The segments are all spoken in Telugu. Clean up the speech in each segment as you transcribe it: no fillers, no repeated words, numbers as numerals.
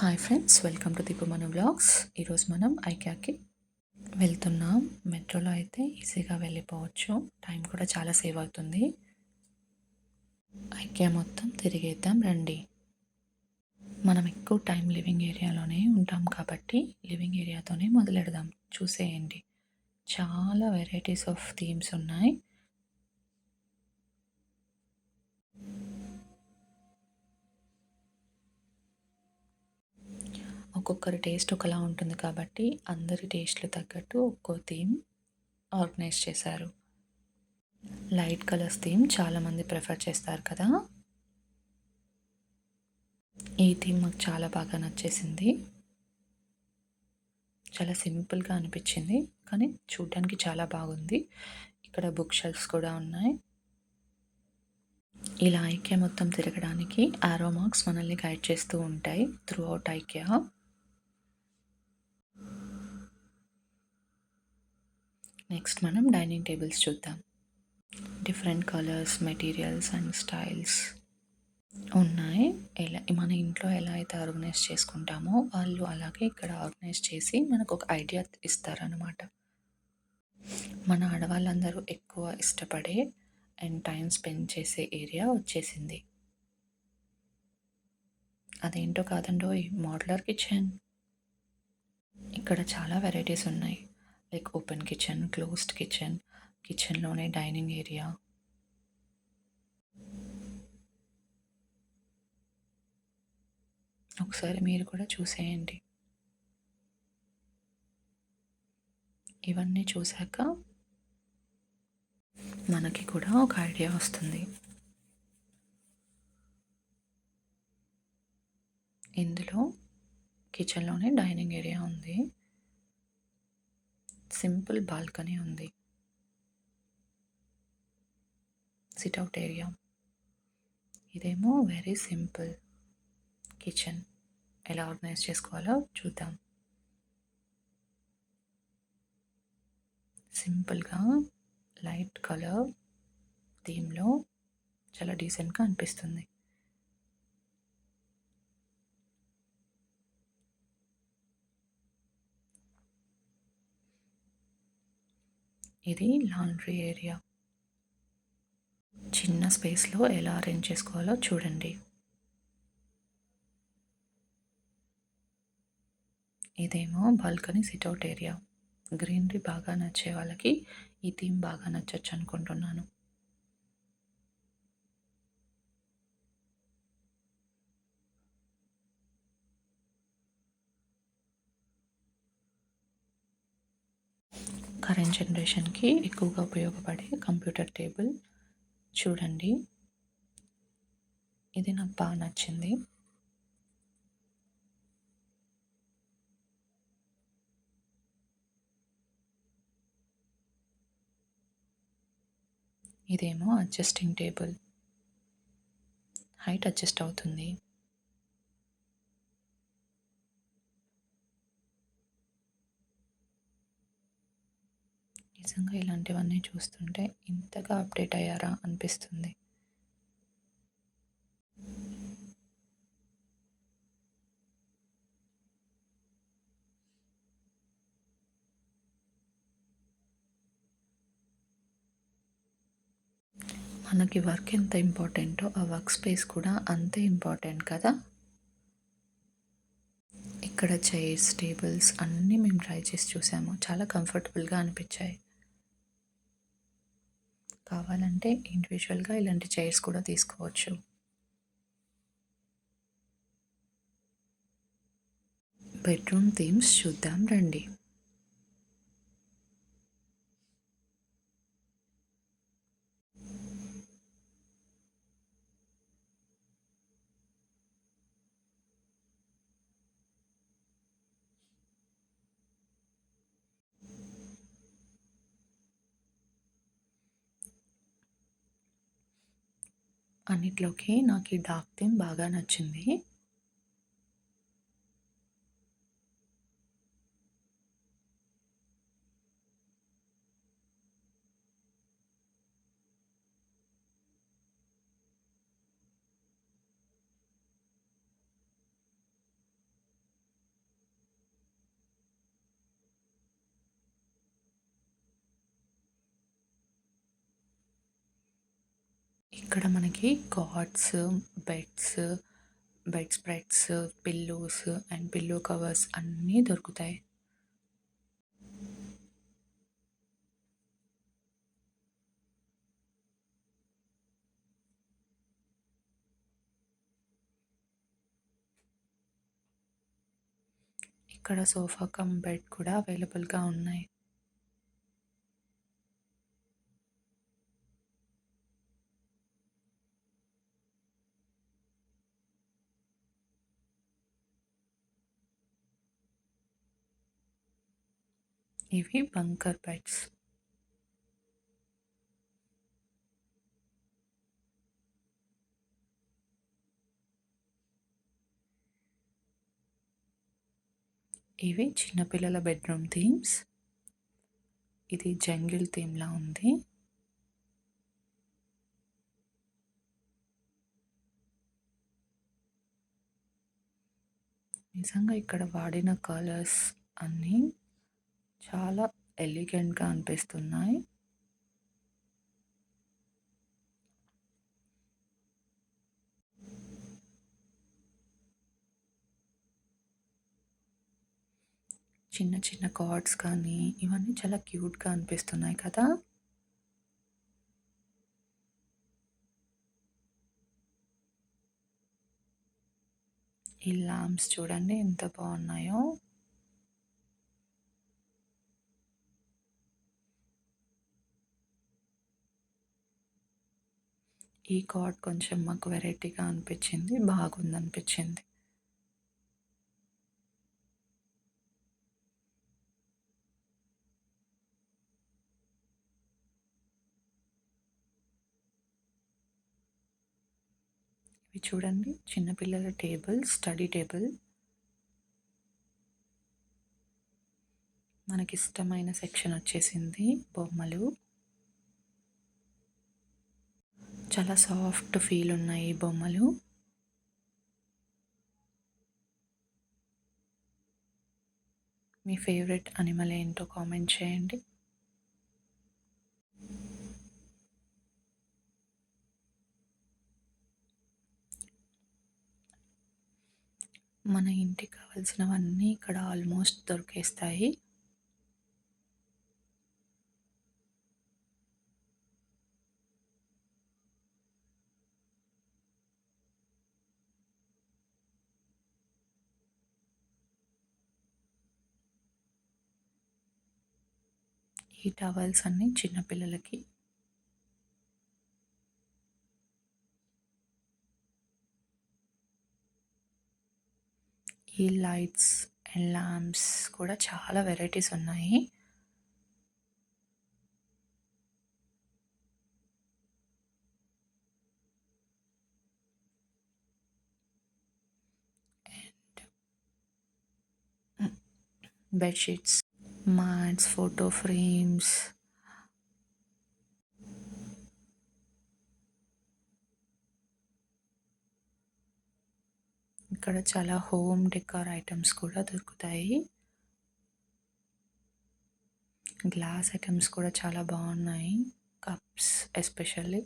Hi friends, welcome to Deepu మన వ్లాగ్స్. ఈరోజు మనం ఐక్యాకి వెళ్తున్నాం. మెట్రోలో అయితే ఈజీగా వెళ్ళిపోవచ్చు, టైం కూడా చాలా సేవ్ అవుతుంది. ఐక్యా మొత్తం తిరిగేద్దాం రండి. మనం ఎక్కువ టైం లివింగ్ ఏరియాలోనే ఉంటాం కాబట్టి లివింగ్ ఏరియాతోనే మొదలెడదాం. చూసేయండి, చాలా వెరైటీస్ ఆఫ్ థీమ్స్ ఉన్నాయి. ఒక్కొక్కరి టేస్ట్ ఒకలా ఉంటుంది కాబట్టి అందరి టేస్ట్లు తగ్గట్టు ఒక్కో థీమ్ ఆర్గనైజ్ చేశారు. లైట్ కలర్స్ థీమ్ చాలామంది ప్రిఫర్ చేస్తారు కదా. ఈ థీమ్ మాకు చాలా బాగా నచ్చేసింది. చాలా సింపుల్గా అనిపించింది కానీ చూడడానికి చాలా బాగుంది. ఇక్కడ బుక్ షెల్ఫ్స్ కూడా ఉన్నాయి. ఇలా ఐక్యా మొత్తం తిరగడానికి ఆరో మార్క్స్ మనల్ని గైడ్ చేస్తూ ఉంటాయి త్రూ అవుట్ ఐక్యా. నెక్స్ట్ మనం డైనింగ్ టేబుల్స్ చూద్దాం. Different colours, materials and styles ఉన్నాయి. మన ఇంట్లో ఎలా అయితే ఆర్గనైజ్ చేసుకుంటామో వాళ్ళు అలాగే ఇక్కడ ఆర్గనైజ్ చేసి మనకు ఒక ఐడియా ఇస్తారనమాట. మన ఆడవాళ్ళందరూ ఎక్కువ ఇష్టపడే అండ్ టైం స్పెండ్ చేసే ఏరియా వచ్చేసింది. అదేంటో కాదండోయ్, మోడ్యులర్ కిచెన్. ఇక్కడ చాలా వెరైటీస్ ఉన్నాయి. Like open kitchen, closed kitchen, కిచెన్లోనే డైనింగ్ ఏరియా. ఒకసారి మీరు కూడా చూసేయండి. ఇవన్నీ చూశాక మనకి కూడా ఒక ఐడియా వస్తుంది. ఇందులో కిచెన్లోనే డైనింగ్ ఏరియా ఉంది. సింపుల్ బాల్కనీ ఉంది. Sit-out area. ఇదేమో వెరీ సింపుల్ కిచెన్. ఎలా ఆర్గనైజ్ చేసుకోవాలో చూద్దాం. సింపుల్గా లైట్ కలర్ థీమ్లో చాలా డీసెంట్గా అనిపిస్తుంది. ఇది లాండ్రీ ఏరియా. చిన్న స్పేస్లో ఎలా అరేంజ్ చేసుకోవాలో చూడండి. ఇదేమో బాల్కనీ సిట్అవుట్ ఏరియా. గ్రీనరీ బాగా నచ్చే వాళ్ళకి ఈ థీమ్ బాగా నచ్చచ్చు అనుకుంటున్నాను. కరెంట్ జనరేషన్కి ఎక్కువగా ఉపయోగపడే కంప్యూటర్ టేబుల్ చూడండి. ఇది నాకు బాగా నచ్చింది. ఇదేమో అడ్జస్టింగ్ టేబుల్. హైట్ అడ్జస్ట్ అవుతుంది. నిజంగా ఇలాంటివన్నీ చూస్తుంటే ఇంతగా అప్డేట్ అయ్యారా అనిపిస్తుంది. మనకి వర్క్ ఎంత ఇంపార్టెంటో ఆ వర్క్ స్పేస్ కూడా అంతే ఇంపార్టెంట్ కదా. ఇక్కడ చైర్స్, టేబుల్స్ అన్నీ మేము ట్రై చేసి చూసాము. చాలా కంఫర్టబుల్గా అనిపించాయి. కావాలంటే ఇండివిజువల్గా ఇలాంటి చైర్స్ కూడా తీసుకోవచ్చు. బెడ్రూమ్ థీమ్స్ చూద్దాం రండి. అన్నిట్లోకి నాకు ఈ డార్క్ థీమ్ బాగా నచ్చింది. ఇక్కడ మనకి cots, beds, bed spreads, pillows and pillow covers అన్నీ దొరుకుతాయి. ఇక్కడ సోఫా కమ్ బెడ్ కూడా అవైలబుల్‌గా ఉన్నాయి. ఇవి బంకర్ బెడ్స్. ఇవి చిన్నపిల్లల బెడ్‌రూమ్ థీమ్స్. ఇది జంగిల్ థీమ్‌లా ఉంది. నిజంగా ఇక్కడ వాడిన కలర్స్ అన్నీ చాలా ఎలిగెంట్‌గా అనిపిస్తున్నాయి. చిన్న చిన్న కార్డ్స్ కానీ ఇవన్నీ చాలా క్యూట్‌గా అనిపిస్తున్నాయి కదా! ఈ లాంప్స్ చూడండి ఎంత బాగున్నాయో. ఈ కార్డ్ కొంచెం మాకు వెరైటీగా అనిపించింది. బాగుందనిపించింది. ఇవి చూడండి చిన్నపిల్లల టేబుల్, స్టడీ టేబుల్. మనకిష్టమైన సెక్షన్ వచ్చేసింది బొమ్మలు. చాలా సాఫ్ట్ ఫీల్ ఉన్నాయి ఈ బొమ్మలు. మీ ఫేవరెట్ అనిమల్ ఏంటో కామెంట్ చేయండి. మన ఇంటికి కావాల్సినవన్నీ ఇక్కడ ఆల్మోస్ట్ దొరికేస్తాయి. ఈ టవల్స్ అన్నీ చిన్నపిల్లలకి. ఈ లైట్స్ అండ్ ల్యాంప్స్ కూడా చాలా వెరైటీస్ ఉన్నాయి. Bedsheets, mats, photo frames. ఇక్కడ చాలా హోమ్ డెకార్ ఐటెమ్స్ కూడా దొరుకుతాయి. గ్లాస్ ఐటెమ్స్ కూడా చాలా బాగున్నాయి. Cups especially.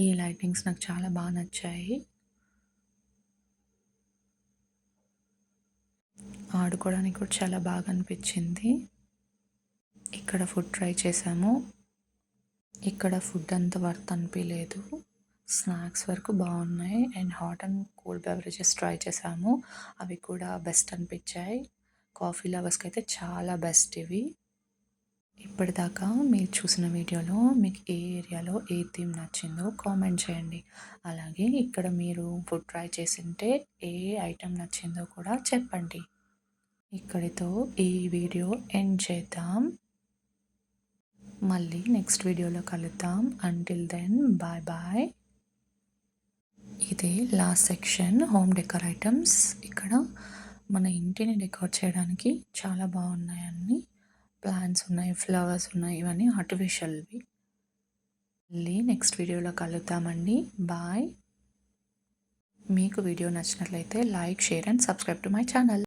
ఈ లైటింగ్స్ నాకు చాలా బాగా నచ్చాయి. ఆడుకోవడానికి కూడా చాలా బాగా అనిపించింది. ఇక్కడ ఫుడ్ ట్రై చేసాము. ఇక్కడ ఫుడ్ అంత వర్త్ అనిపించలేదు. స్నాక్స్ వరకు బాగున్నాయి and hot and cool beverages try చేసాము. అవి కూడా బెస్ట్ అనిపించాయి. కాఫీ లవర్స్కి అయితే చాలా బెస్ట్ ఇవి. ఇప్పటిదాకా మీరు చూసిన వీడియోలో మీకు ఏ ఏరియాలో ఏ థీమ్ నచ్చిందో కామెంట్ చేయండి. అలాగే ఇక్కడ మీరు ఫుడ్ ట్రై చేసింటే ఏ ఐటెం నచ్చిందో కూడా చెప్పండి. ఇక్కడితో ఈ వీడియో ఎండ్ చేద్దాం. మళ్ళీ నెక్స్ట్ వీడియోలో కలుద్దాం. Until then bye bye. ఇదే last section home decor items. ఇక్కడ మన ఇంటిని డెకర్ చేయడానికి చాలా బాగున్నాయి అన్నీ. ప్లాంట్స్ ఉన్నాయి, ఫ్లవర్స్ ఉన్నాయి. ఇవన్నీ ఆర్టిఫిషియల్‌వి. మళ్ళీ నెక్స్ట్ వీడియోలో కలుద్దామండి. బాయ్. మీకు వీడియో నచ్చినట్లయితే like, share and subscribe to my channel.